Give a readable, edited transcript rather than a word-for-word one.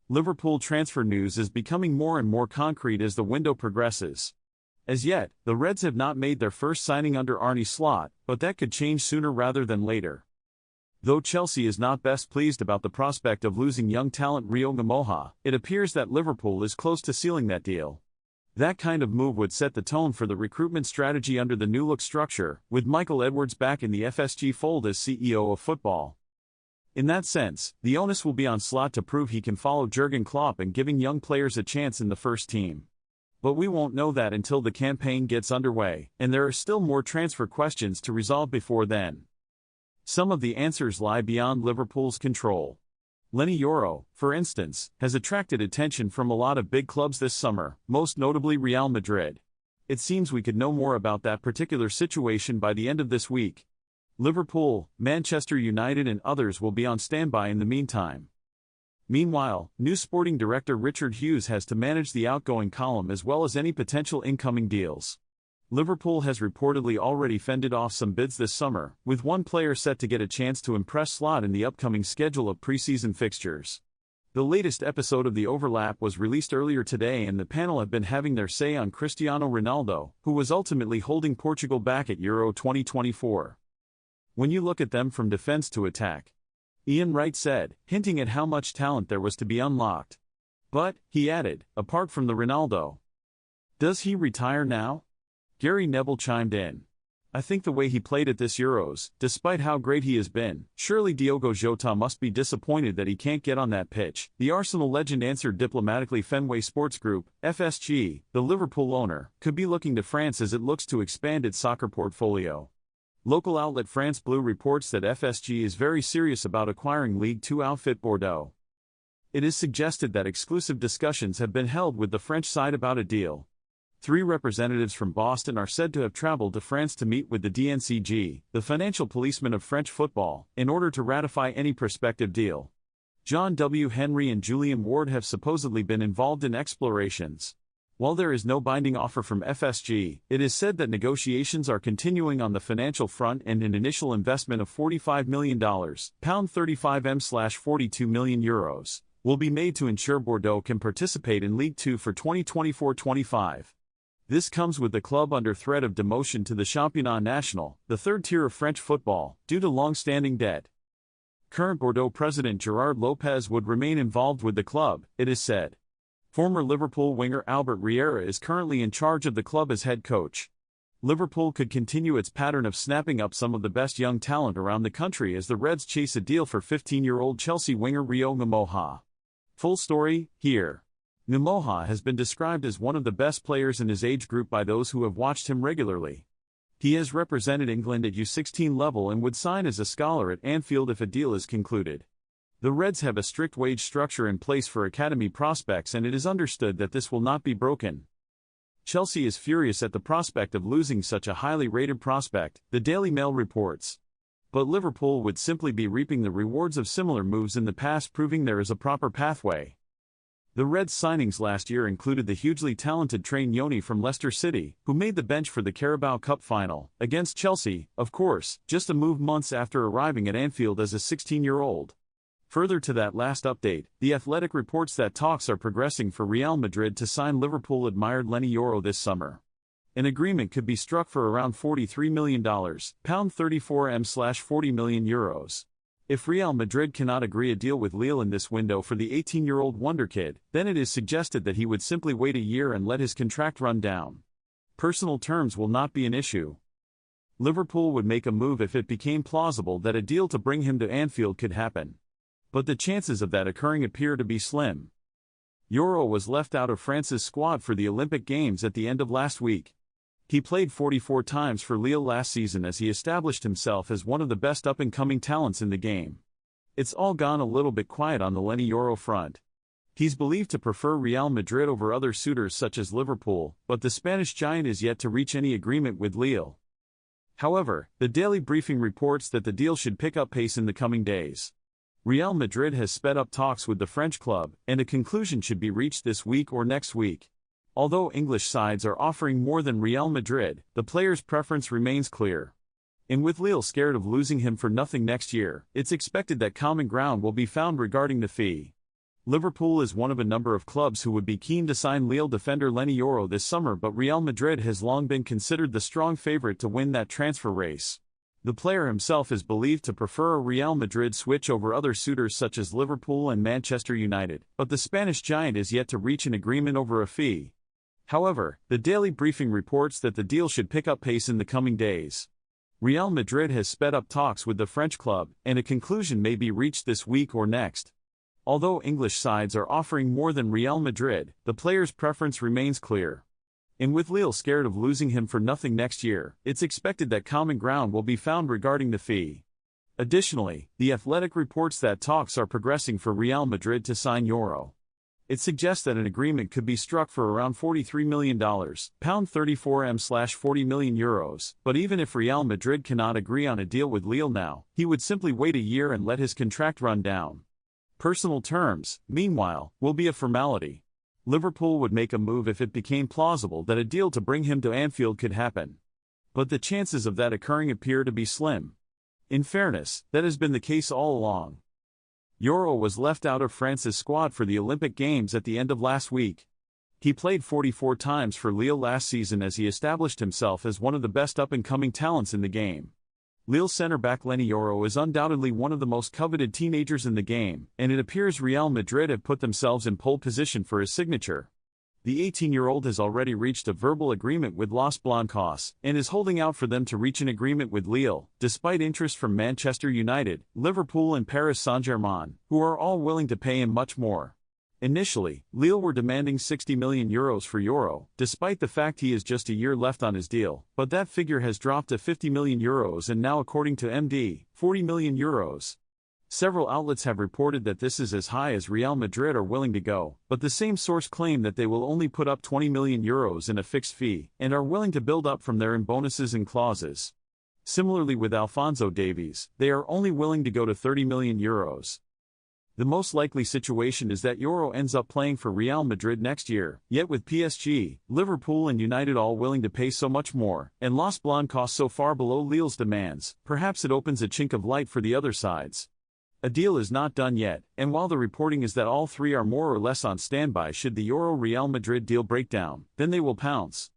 Liverpool transfer news is becoming more and more concrete as the window progresses. As yet, the Reds have not made their first signing under Arne Slot, but that could change sooner rather than later. Though Chelsea is not best pleased about the prospect of losing young talent Rio Ngumoha, it appears that Liverpool is close to sealing that deal. That kind of move would set the tone for the recruitment strategy under the new look structure, with Michael Edwards back in the FSG fold as CEO of football. In that sense, the onus will be on Slot to prove he can follow Jurgen Klopp in giving young players a chance in the first team. But we won't know that until the campaign gets underway, and there are still more transfer questions to resolve before then. Some of the answers lie beyond Liverpool's control. Lenny Yoro, for instance, has attracted attention from a lot of big clubs this summer, most notably Real Madrid. It seems we could know more about that particular situation by the end of this week. Liverpool, Manchester United and others will be on standby in the meantime. Meanwhile, new sporting director Richard Hughes has to manage the outgoing column as well as any potential incoming deals. Liverpool has reportedly already fended off some bids this summer, with one player set to get a chance to impress Slot in the upcoming schedule of pre-season fixtures. The latest episode of The Overlap was released earlier today, and the panel have been having their say on Cristiano Ronaldo, who was ultimately holding Portugal back at Euro 2024. When you look at them from defense to attack, Ian Wright said, hinting at how much talent there was to be unlocked. But, he added, apart from the Ronaldo, does he retire now? Gary Neville chimed in. I think the way he played at this Euros, despite how great he has been, surely Diogo Jota must be disappointed that he can't get on that pitch, the Arsenal legend answered diplomatically. Fenway Sports Group, FSG, the Liverpool owner, could be looking to France as it looks to expand its soccer portfolio. Local outlet France Bleu reports that FSG is very serious about acquiring Ligue 2 outfit Bordeaux. It is suggested that exclusive discussions have been held with the French side about a deal. 3 representatives from Boston are said to have traveled to France to meet with the DNCG, the financial policeman of French football, in order to ratify any prospective deal. John W. Henry and Julian Ward have supposedly been involved in explorations. While there is no binding offer from FSG, it is said that negotiations are continuing on the financial front, and an initial investment of $45 million, £35m/42 million euros, will be made to ensure Bordeaux can participate in Ligue 2 for 2024-25. This comes with the club under threat of demotion to the Championnat National, the third tier of French football, due to long-standing debt. Current Bordeaux president Gerard Lopez would remain involved with the club, it is said. Former Liverpool winger Albert Riera is currently in charge of the club as head coach. Liverpool could continue its pattern of snapping up some of the best young talent around the country as the Reds chase a deal for 15-year-old Chelsea winger Rio Ngumoha. Full story, here. Ngumoha has been described as one of the best players in his age group by those who have watched him regularly. He has represented England at U16 level and would sign as a scholar at Anfield if a deal is concluded. The Reds have a strict wage structure in place for academy prospects, and it is understood that this will not be broken. Chelsea is furious at the prospect of losing such a highly rated prospect, the Daily Mail reports. But Liverpool would simply be reaping the rewards of similar moves in the past, proving there is a proper pathway. The Reds' signings last year included the hugely talented Train Yoni from Leicester City, who made the bench for the Carabao Cup final, against Chelsea, of course, just a move months after arriving at Anfield as a 16-year-old. Further to that last update, The Athletic reports that talks are progressing for Real Madrid to sign Liverpool-admired Lenny Yoro this summer. An agreement could be struck for around $43 million, £34m/40 million euros. If Real Madrid cannot agree a deal with Lille in this window for the 18-year-old wonderkid, then it is suggested that he would simply wait a year and let his contract run down. Personal terms will not be an issue. Liverpool would make a move if it became plausible that a deal to bring him to Anfield could happen. But the chances of that occurring appear to be slim. Yoro was left out of France's squad for the Olympic Games at the end of last week. He played 44 times for Lille last season as he established himself as one of the best up-and-coming talents in the game. It's all gone a little bit quiet on the Lenny Yoro front. He's believed to prefer Real Madrid over other suitors such as Liverpool, but the Spanish giant is yet to reach any agreement with Lille. However, the Daily Briefing reports that the deal should pick up pace in the coming days. Real Madrid has sped up talks with the French club, and a conclusion should be reached this week or next week. Although English sides are offering more than Real Madrid, the player's preference remains clear. And with Lille scared of losing him for nothing next year, it's expected that common ground will be found regarding the fee. Liverpool is one of a number of clubs who would be keen to sign Lille defender Lenny Yoro this summer, but Real Madrid has long been considered the strong favorite to win that transfer race. The player himself is believed to prefer a Real Madrid switch over other suitors such as Liverpool and Manchester United, but the Spanish giant is yet to reach an agreement over a fee. However, the Daily Briefing reports that the deal should pick up pace in the coming days. Real Madrid has sped up talks with the French club, and a conclusion may be reached this week or next. Although English sides are offering more than Real Madrid, the player's preference remains clear. And with Lille scared of losing him for nothing next year, it's expected that common ground will be found regarding the fee. Additionally, The Athletic reports that talks are progressing for Real Madrid to sign Yoro. It suggests that an agreement could be struck for around $43 million, £34m/40 million euros, but even if Real Madrid cannot agree on a deal with Lille now, he would simply wait a year and let his contract run down. Personal terms, meanwhile, will be a formality. Liverpool would make a move if it became plausible that a deal to bring him to Anfield could happen. But the chances of that occurring appear to be slim. In fairness, that has been the case all along. Yoro was left out of France's squad for the Olympic Games at the end of last week. He played 44 times for Lille last season as he established himself as one of the best up-and-coming talents in the game. Lille centre-back Lenny Yoro is undoubtedly one of the most coveted teenagers in the game, and it appears Real Madrid have put themselves in pole position for his signature. The 18-year-old has already reached a verbal agreement with Los Blancos, and is holding out for them to reach an agreement with Lille, despite interest from Manchester United, Liverpool and Paris Saint-Germain, who are all willing to pay him much more. Initially, Lille were demanding €60 million for Yoro, despite the fact he has just a year left on his deal, but that figure has dropped to €50 million and now, according to MD, €40 million. Several outlets have reported that this is as high as Real Madrid are willing to go, but the same source claim that they will only put up €20 million in a fixed fee, and are willing to build up from there in bonuses and clauses. Similarly with Alphonso Davies, they are only willing to go to €30 million. The most likely situation is that Yoro ends up playing for Real Madrid next year, yet with PSG, Liverpool and United all willing to pay so much more, and Los Blancos so far below Lille's demands, perhaps it opens a chink of light for the other sides. A deal is not done yet, and while the reporting is that all three are more or less on standby should the Yoro-Real Madrid deal break down, then they will pounce.